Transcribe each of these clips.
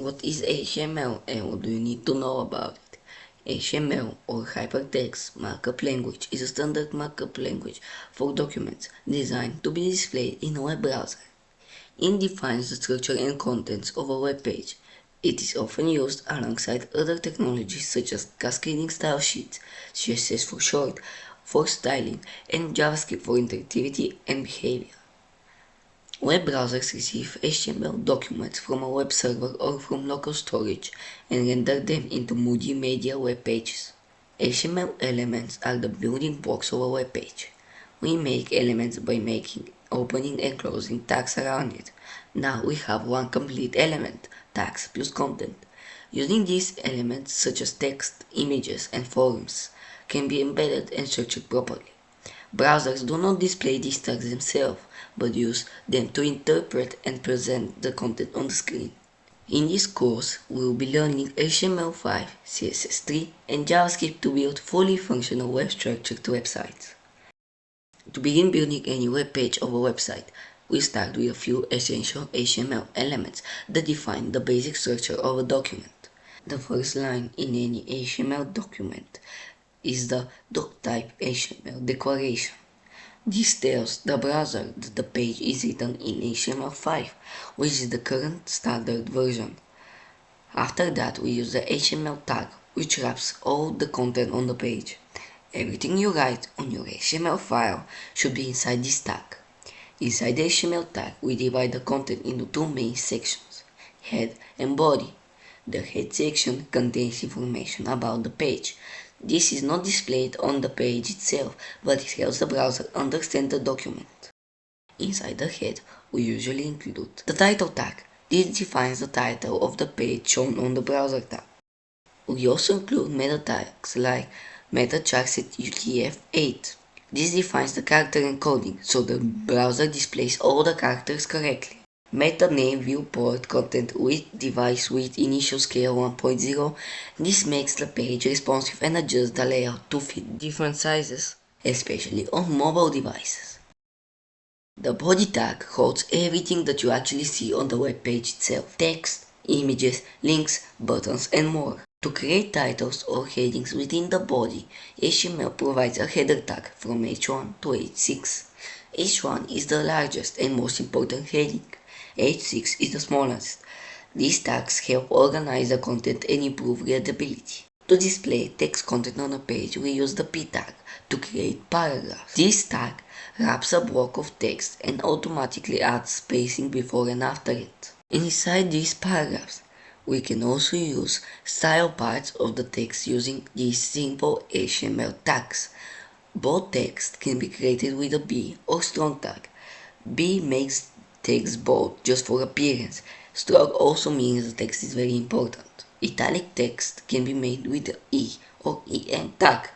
what is HTML and what do you need to know about it? HTML or Hypertext Markup Language is a standard markup language for documents designed to be displayed in a web browser. It defines the structure and contents of a web page. It is often used alongside other technologies such as cascading style sheets, CSS for short, for styling, and JavaScript for interactivity and behavior. Web browsers receive HTML documents from a web server or from local storage and render them into multimedia web pages. HTML elements are the building blocks of a web page. We make elements by opening and closing tags around it. Now we have one complete element, tags plus content. Using these elements such as text, images, and forms can be embedded and structured properly. Browsers do not display these tags themselves, but use them to interpret and present the content on the screen. In this course, we will be learning HTML5, CSS3, and JavaScript to build fully functional web-structured websites. To begin building any web page of a website, we start with a few essential HTML elements that define the basic structure of a document. The first line in any HTML document is the doctype HTML declaration. This tells the browser that the page is written in HTML5, which is the current standard version. After that, we use the HTML tag, which wraps all the content on the page. Everything you write on your HTML file should be inside this tag. Inside the HTML tag, we divide the content into two main sections, head and body. The head section contains information about the page. This is not displayed on the page itself, but it helps the browser understand the document. Inside the head, we usually include the title tag. This defines the title of the page shown on the browser tab. We also include meta tags like meta charset UTF-8. This defines the character encoding, so the browser displays all the characters correctly. Meta name viewport content width device width initial scale 1.0. This makes the page responsive and adjusts the layout to fit different sizes, especially on mobile devices. The body tag holds everything that you actually see on the web page itself: text, images, links, buttons, and more. To create titles or headings within the body, HTML provides a header tag from H1 to H6. H1 is the largest and most important heading. H6 is the smallest. These tags help organize the content and improve readability. To display text content on a page, we use the P tag to create paragraphs. This tag wraps a block of text and automatically adds spacing before and after it. Inside these paragraphs, we can also use style parts of the text using these simple HTML tags. Bold text can be created with a B or strong tag. B makes text bold just for appearance. Strong also means the text is very important. Italic text can be made with the E or EM tag.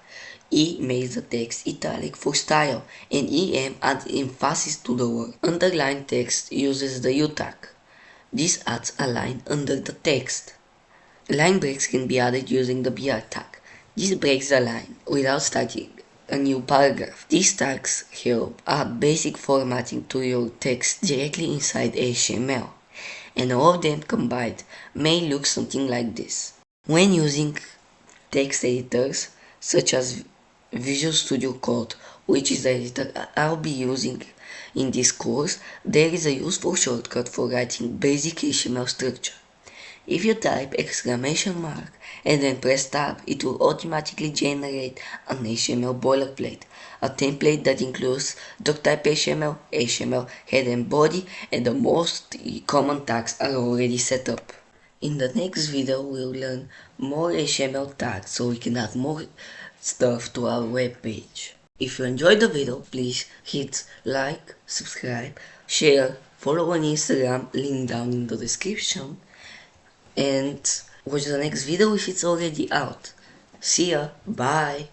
E makes the text italic for style, and EM adds emphasis to the word. Underlined text uses the U tag. This adds a line under the text. Line breaks can be added using the BR tag. This breaks the line without starting a new paragraph. These tags help add basic formatting to your text directly inside HTML, and all of them combined may look something like this. When using text editors such as Visual Studio Code, which is the editor I'll be using in this course, there is a useful shortcut for writing basic HTML structure. If you type exclamation mark and then press tab, it will automatically generate an HTML boilerplate, a template that includes doctype HTML, HTML head and body, and the most common tags are already set up. In the next video, we'll learn more HTML tags so we can add more stuff to our web page. If you enjoyed the video, please hit like, subscribe, share, follow on Instagram, link down in the description, and watch the next video if it's already out. See ya, bye!